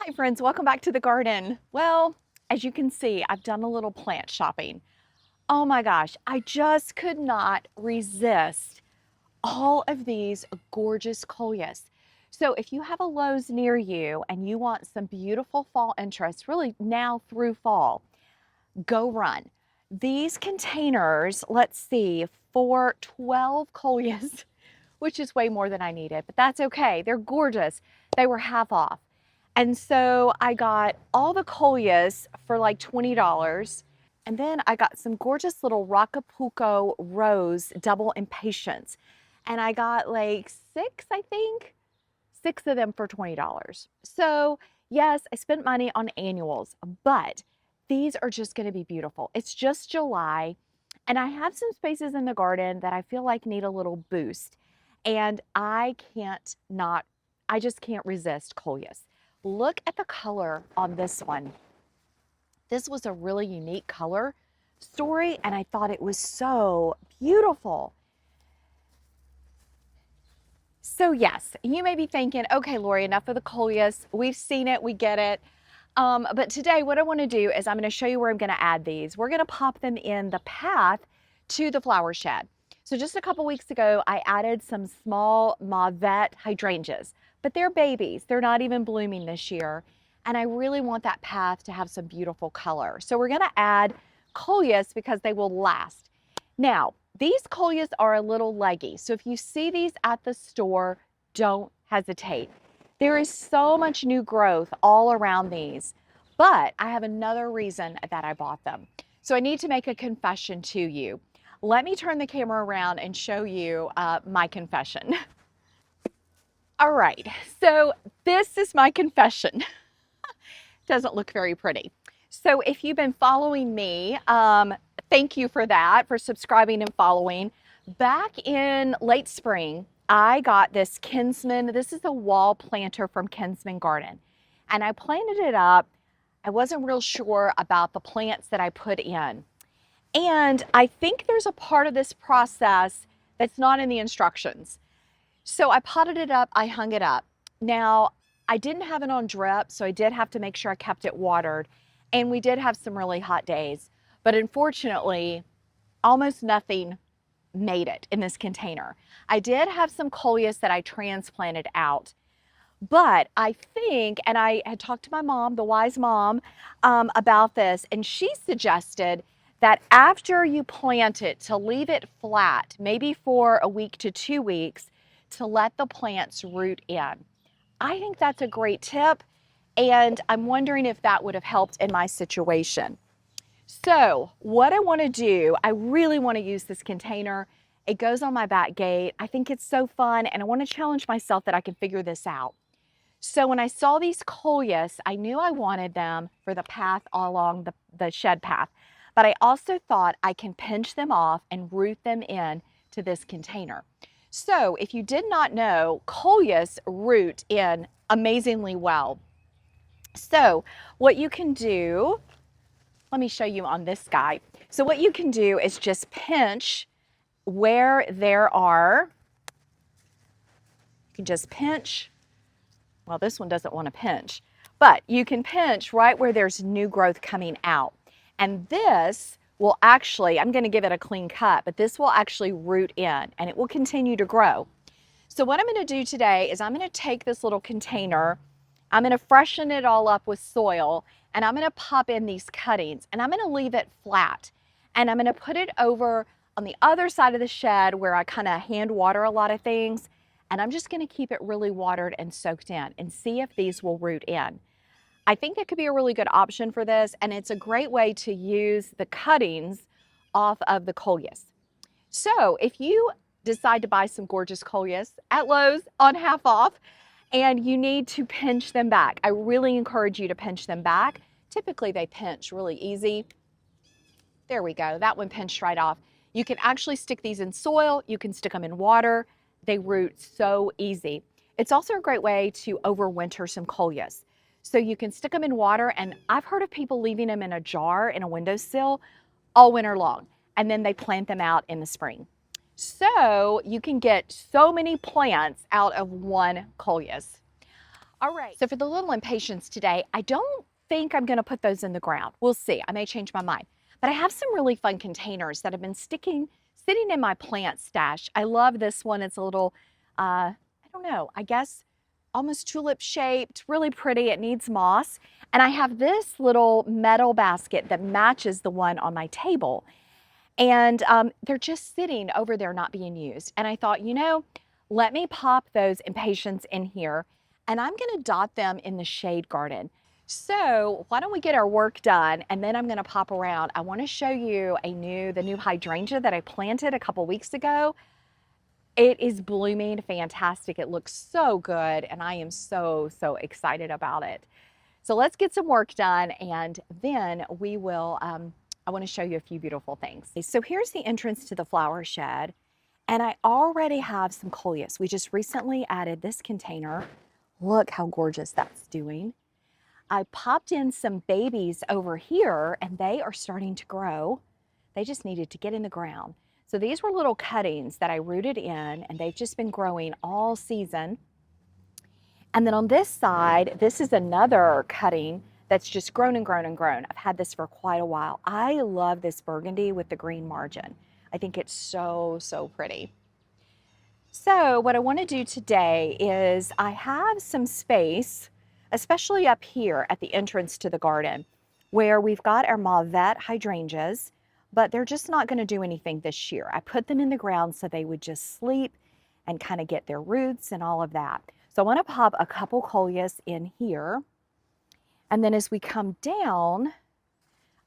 Hi friends, welcome back to the garden. Well, as you can see, I've done a little plant shopping. Oh my gosh, I just could not resist all of these gorgeous coleus. So if you have a Lowe's near you and you want some beautiful fall interest, really now through fall, go run. These containers, let's see, for 12 coleus, which is way more than I needed, but that's okay. They're gorgeous. They were half off. And so I got all the coleus for like $20. And then I got some gorgeous little Acapulco rose double impatiens. And I got like six, I think, six of them for $20. So yes, I spent money on annuals, but these are just gonna be beautiful. It's just July, and I have some spaces in the garden that I feel like need a little boost. And I just can't resist coleus. Look at the color on this one. This was a really unique color story, and I thought it was so beautiful. So yes, you may be thinking, okay, Lori, enough of the coleus. We've seen it, we get it. But today what I want to do is I'm going to show you where I'm going to add these. We're going to pop them in the path to the flower shed. So just a couple weeks ago, I added some small mauvette hydrangeas, but they're babies. They're not even blooming this year. And I really want that path to have some beautiful color. So we're going to add coleus because they will last. Now, these coleus are a little leggy. So if you see these at the store, don't hesitate. There is so much new growth all around these, but I have another reason that I bought them. So I need to make a confession to you. Let me turn the camera around and show you my confession. All right, so this is my confession. Doesn't look very pretty. So if you've been following me, thank you for that, for subscribing and following. Back in late spring, I got this Kinsman. This is a wall planter from Kinsman Garden. And I planted it up. I wasn't real sure about the plants that I put in. And I think there's a part of this process that's not in the instructions. So I potted it up, I hung it up. Now, I didn't have it on drip, so I did have to make sure I kept it watered. And we did have some really hot days. But unfortunately, almost nothing made it in this container. I did have some coleus that I transplanted out, but I think, and I had talked to my mom, the wise mom, about this, and she suggested that after you plant it, to leave it flat, maybe for a week to 2 weeks, to let the plants root in. I think that's a great tip, and I'm wondering if that would have helped in my situation. So what I want to do, I really want to use this container. It goes on my back gate. I think it's so fun, and I want to challenge myself that I can figure this out. So when I saw these coleus, I knew I wanted them for the path along the shed path, but I also thought I can pinch them off and root them in to this container. So if you did not know, coleus root in amazingly well. So what you can do, let me show you on this guy. So what you can do is just pinch where there are, you can just pinch, well, this one doesn't want to pinch, but you can pinch right where there's new growth coming out. And this will actually, I'm going to give it a clean cut, but this will actually root in and it will continue to grow. So what I'm going to do today is I'm going to take this little container, I'm going to freshen it all up with soil, and I'm going to pop in these cuttings, and I'm going to leave it flat. And I'm going to put it over on the other side of the shed where I kind of hand water a lot of things, and I'm just going to keep it really watered and soaked in and see if these will root in. I think it could be a really good option for this, and it's a great way to use the cuttings off of the coleus. So if you decide to buy some gorgeous coleus at Lowe's on half off, and you need to pinch them back, I really encourage you to pinch them back. Typically they pinch really easy. There we go, that one pinched right off. You can actually stick these in soil, you can stick them in water. They root so easy. It's also a great way to overwinter some coleus. So you can stick them in water, and I've heard of people leaving them in a jar in a windowsill all winter long, and then they plant them out in the spring. So you can get so many plants out of one coleus. All right, so for the little impatiens today, I don't think I'm gonna put those in the ground. We'll see, I may change my mind. But I have some really fun containers that have been sitting in my plant stash. I love this one, it's a little, I don't know, I guess almost tulip shaped, really pretty, it needs moss. And I have this little metal basket that matches the one on my table. And they're just sitting over there not being used. And I thought, you know, let me pop those impatiens in here and I'm gonna dot them in the shade garden. So why don't we get our work done and then I'm gonna pop around. I wanna show you the new hydrangea that I planted a couple weeks ago. It is blooming fantastic. It looks so good and I am so excited about it. So let's get some work done and then we will, I want to show you a few beautiful things. So here's the entrance to the flower shed and I already have some coleus. We just recently added this container. Look how gorgeous that's doing. I popped in some babies over here and they are starting to grow. They just needed to get in the ground. So these were little cuttings that I rooted in and they've just been growing all season. And then on this side, this is another cutting that's just grown and grown and grown. I've had this for quite a while. I love this burgundy with the green margin. I think it's so pretty. So what I want to do today is I have some space, especially up here at the entrance to the garden, where we've got our mauvette hydrangeas, but they're just not going to do anything this year. I put them in the ground so they would just sleep and kind of get their roots and all of that. So I want to pop a couple coleus in here. And then as we come down,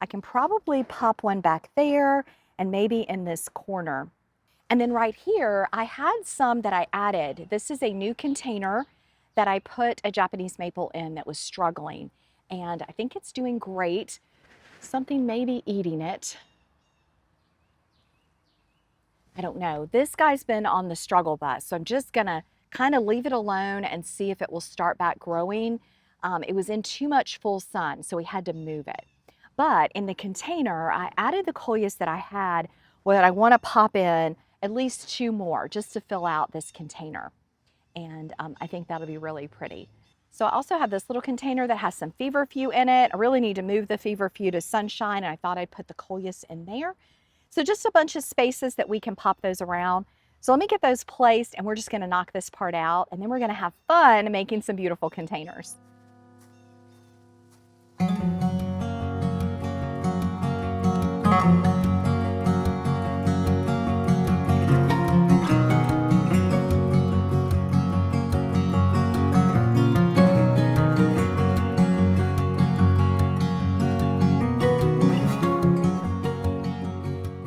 I can probably pop one back there and maybe in this corner. And then right here, I had some that I added. This is a new container that I put a Japanese maple in that was struggling. And I think it's doing great. Something may be eating it. I don't know. This guy's been on the struggle bus, so I'm just gonna kind of leave it alone and see if it will start back growing. It was in too much full sun, so we had to move it. But in the container, I added the coleus that I had where I want to pop in at least 2 more just to fill out this container. And I think that'll be really pretty. So I also have this little container that has some feverfew in it. I really need to move the feverfew to sunshine, and I thought I'd put the coleus in there. So just a bunch of spaces that we can pop those around. So let me get those placed and we're just gonna knock this part out and then we're gonna have fun making some beautiful containers.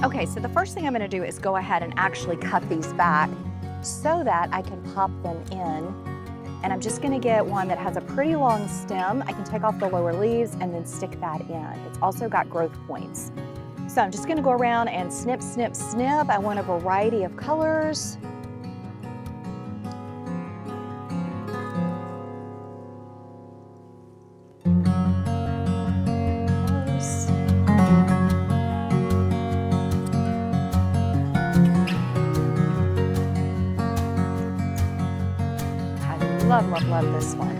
Okay, so the first thing I'm gonna do is go ahead and actually cut these back so that I can pop them in. And I'm just gonna get one that has a pretty long stem. I can take off the lower leaves and then stick that in. It's also got growth points. So I'm just gonna go around and snip, snip, snip. I want a variety of colors. Love this one.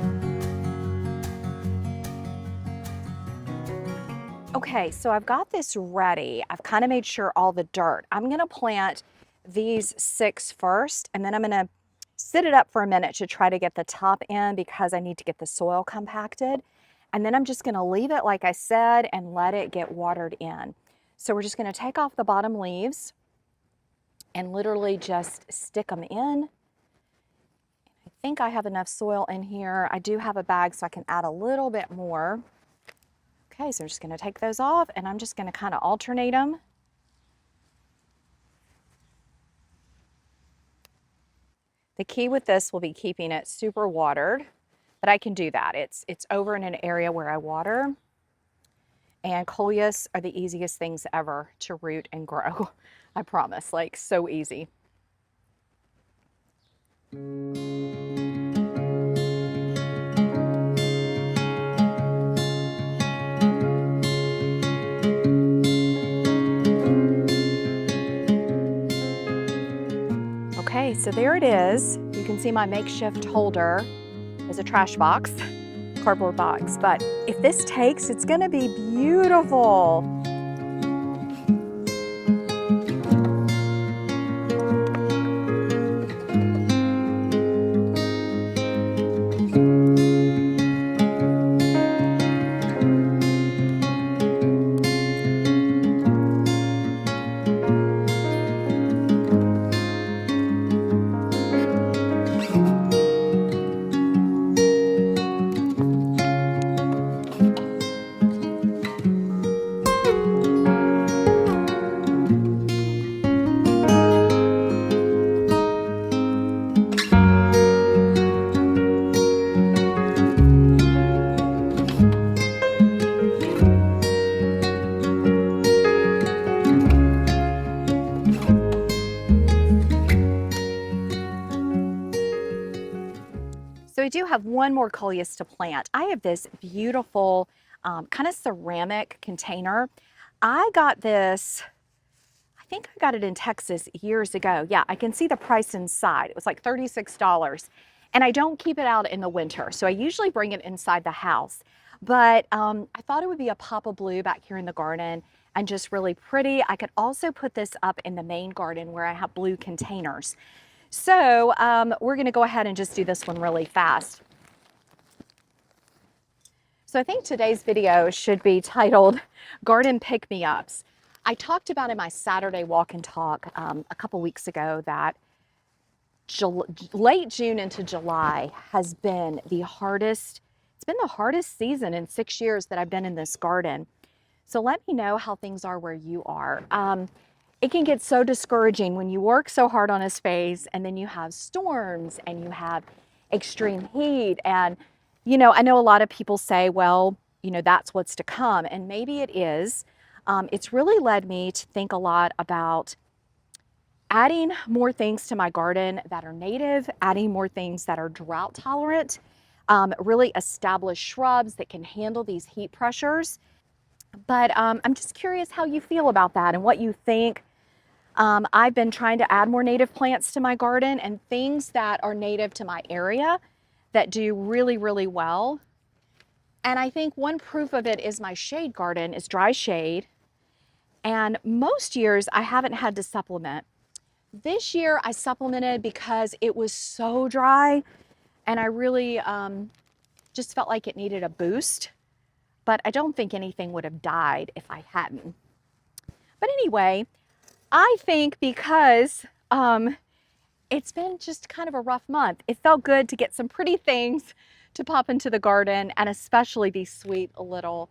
Okay, so I've got this ready. I've kind of made sure all the dirt. I'm gonna plant these 6 first, and then I'm gonna sit it up for a minute to try to get the top in because I need to get the soil compacted. And then I'm just gonna leave it like I said and let it get watered in. So we're just gonna take off the bottom leaves and literally just stick them in. I think I have enough soil in here. I do have a bag so I can add a little bit more. Okay, so I'm just gonna take those off and I'm just gonna kind of alternate them. The key with this will be keeping it super watered, but I can do that. It's over in an area where I water, and coleus are the easiest things ever to root and grow. I promise, like so easy. Okay, so there it is. You can see my makeshift holder. is a trash box, cardboard box. But if this takes, it's gonna be beautiful. So I do have one more coleus to plant. I have this beautiful kind of ceramic container. I got this, I think I got it in Texas years ago. Yeah, I can see the price inside. It was like $36. And I don't keep it out in the winter. So I usually bring it inside the house. But I thought it would be a pop of blue back here in the garden and just really pretty. I could also put this up in the main garden where I have blue containers. So we're going to go ahead and just do this one really fast. So I think today's video should be titled Garden Pick-Me-Ups. I talked about in my Saturday walk and talk a couple weeks ago that late June into July has been the hardest. It's been the hardest season in 6 years that I've been in this garden. So let me know how things are where you are. It can get so discouraging when you work so hard on a space and then you have storms and you have extreme heat. And, you know, I know a lot of people say, well, you know, that's what's to come. And maybe it is. It's really led me to think a lot about adding more things to my garden that are native, adding more things that are drought tolerant, really established shrubs that can handle these heat pressures. But I'm just curious how you feel about that and what you think. I've been trying to add more native plants to my garden and things that are native to my area that do really, really well. And I think one proof of it is my shade garden is dry shade. And most years I haven't had to supplement. This year I supplemented because it was so dry and I really just felt like it needed a boost. But I don't think anything would have died if I hadn't. But anyway, I think because it's been just kind of a rough month, it felt good to get some pretty things to pop into the garden and especially these sweet little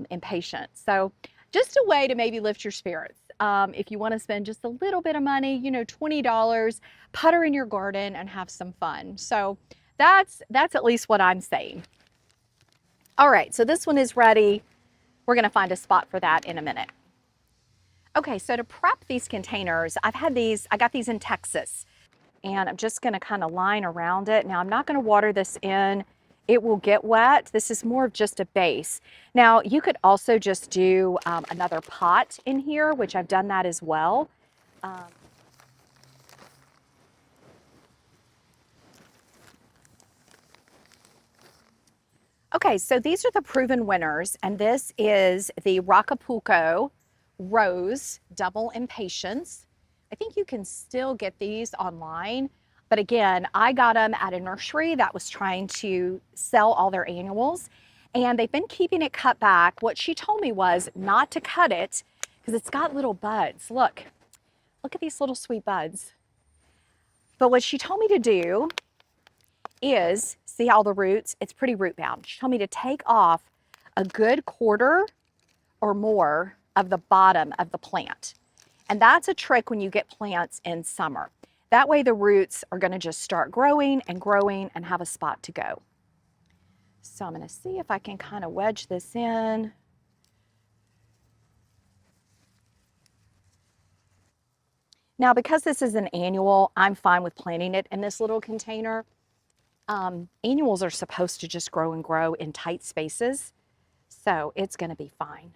impatiens. So just a way to maybe lift your spirits. If you want to spend just a little bit of money, you know, $20, putter in your garden and have some fun. So that's at least what I'm saying. All right, so this one is ready. We're gonna find a spot for that in a minute. Okay, so to prep these containers, I got these in Texas, and I'm just gonna kind of line around it. Now I'm not gonna water this in. It will get wet. This is more of just a base. Now you could also just do another pot in here, which I've done that as well. Okay, so these are the proven winners, and this is the Acapulco Rose Double Impatiens. I think you can still get these online, but again, I got them at a nursery that was trying to sell all their annuals, and they've been keeping it cut back. What she told me was not to cut it because it's got little buds. Look at these little sweet buds. But what she told me to do is, see all the roots? It's pretty root bound. She told me to take off a good quarter or more of the bottom of the plant. And that's a trick when you get plants in summer. That way the roots are gonna just start growing and have a spot to go. So I'm gonna see if I can kind of wedge this in. Now, because this is an annual, I'm fine with planting it in this little container. Annuals are supposed to just grow and grow in tight spaces, so it's going to be fine.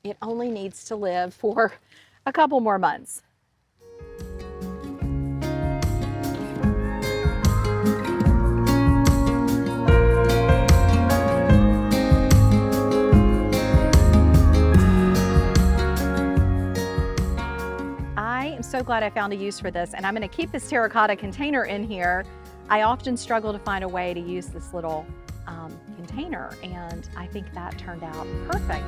It only needs to live for a couple more months. so glad I found a use for this, and I'm going to keep this terracotta container in here. I often struggle to find a way to use this little container, and I think that turned out perfect.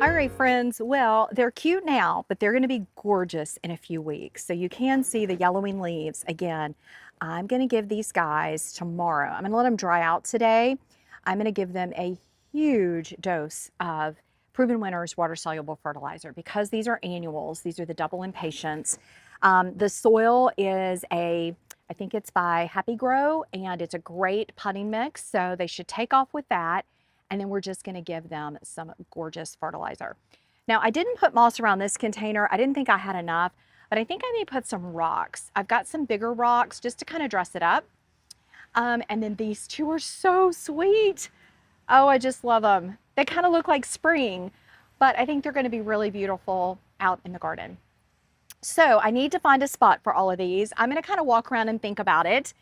All right, friends, well, they're cute now, but they're going to be gorgeous in a few weeks. So you can see the yellowing leaves. Again, I'm going to give these guys tomorrow. I'm going to let them dry out today. I'm going to give them a huge dose of Proven Winners water-soluble fertilizer because these are annuals. These are the double impatiens. The soil is I think it's by Happy Grow, and it's a great potting mix, so they should take off with that. And then we're just going to give them some gorgeous fertilizer. Now, I didn't put moss around this container. I didn't think I had enough, but I think I may put some rocks. I've got some bigger rocks just to kind of dress it up. And then these two are so sweet. Oh, I just love them. They kind of look like spring, but I think they're going to be really beautiful out in the garden. So I need to find a spot for all of these. I'm going to kind of walk around and think about it.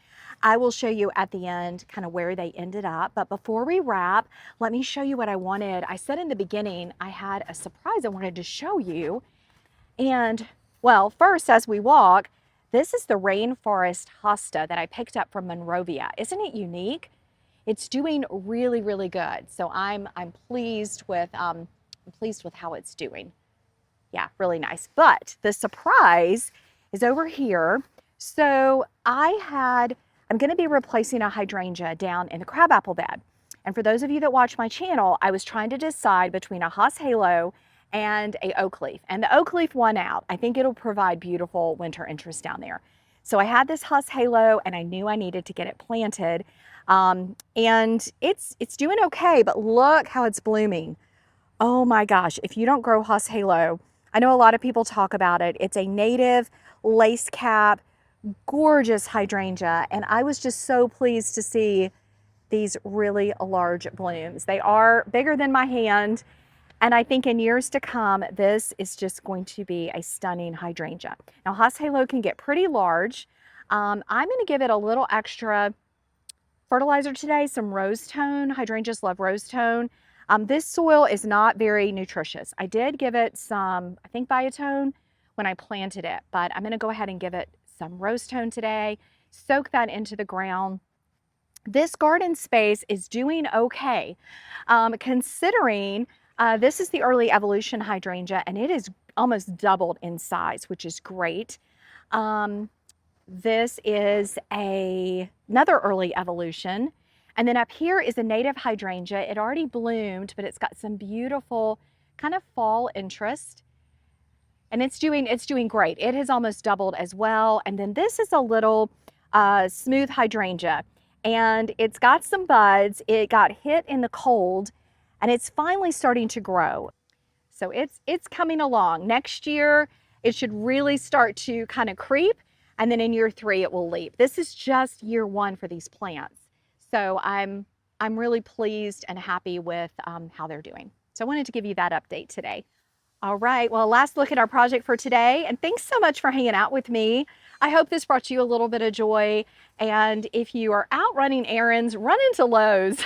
I will show you at the end kind of where they ended up. But before we wrap, let me show you what I wanted. I said in the beginning, I had a surprise I wanted to show you. And well, first, as we walk, this is the rainforest hosta that I picked up from Monrovia. Isn't it unique? It's doing really, really good. So I'm pleased with how it's doing. Yeah, really nice. But the surprise is over here. So I'm going to be replacing a hydrangea down in the crabapple bed. And for those of you that watch my channel, I was trying to decide between a Haas Halo and a oak leaf. And the oak leaf won out. I think it'll provide beautiful winter interest down there. So I had this Haas Halo, and I knew I needed to get it planted. And it's doing okay, but look how it's blooming. Oh my gosh, if you don't grow Haas Halo, I know a lot of people talk about it. It's a native lace cap, gorgeous hydrangea, and I was just so pleased to see these really large blooms. They are bigger than my hand, and I think in years to come, this is just going to be a stunning hydrangea. Now, Haas Halo can get pretty large. I'm going to give it a little extra fertilizer today, some rose tone. Hydrangeas love rose tone. This soil is not very nutritious. I did give it some, I think, biotone when I planted it, but I'm going to go ahead and give it some rose tone today, soak that into the ground. This garden space is doing okay, considering this is the early evolution hydrangea, and it is almost doubled in size, which is great. This is another early evolution. And then up here is a native hydrangea. It already bloomed, but it's got some beautiful kind of fall interest. And it's doing great. It has almost doubled as well. And then this is a little smooth hydrangea, and it's got some buds. It got hit in the cold, and it's finally starting to grow. So it's coming along. Next year, it should really start to kind of creep, and then in year 3, it will leap. This is just year 1 for these plants. So I'm really pleased and happy with how they're doing. So I wanted to give you that update today. All right, well, last look at our project for today, and thanks so much for hanging out with me. I hope this brought you a little bit of joy, and if you are out running errands, run into Lowe's.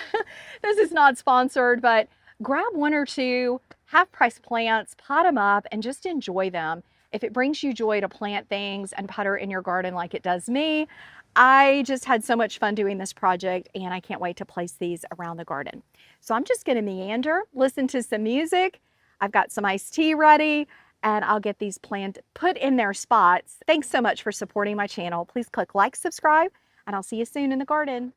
This is not sponsored, but grab 1 or 2 half-price plants, pot them up, and just enjoy them. If it brings you joy to plant things and putter in your garden like it does me, I just had so much fun doing this project, and I can't wait to place these around the garden. So I'm just going to meander, listen to some music. I've got some iced tea ready, and I'll get these put in their spots. Thanks so much for supporting my channel. Please click like, subscribe, and I'll see you soon in the garden.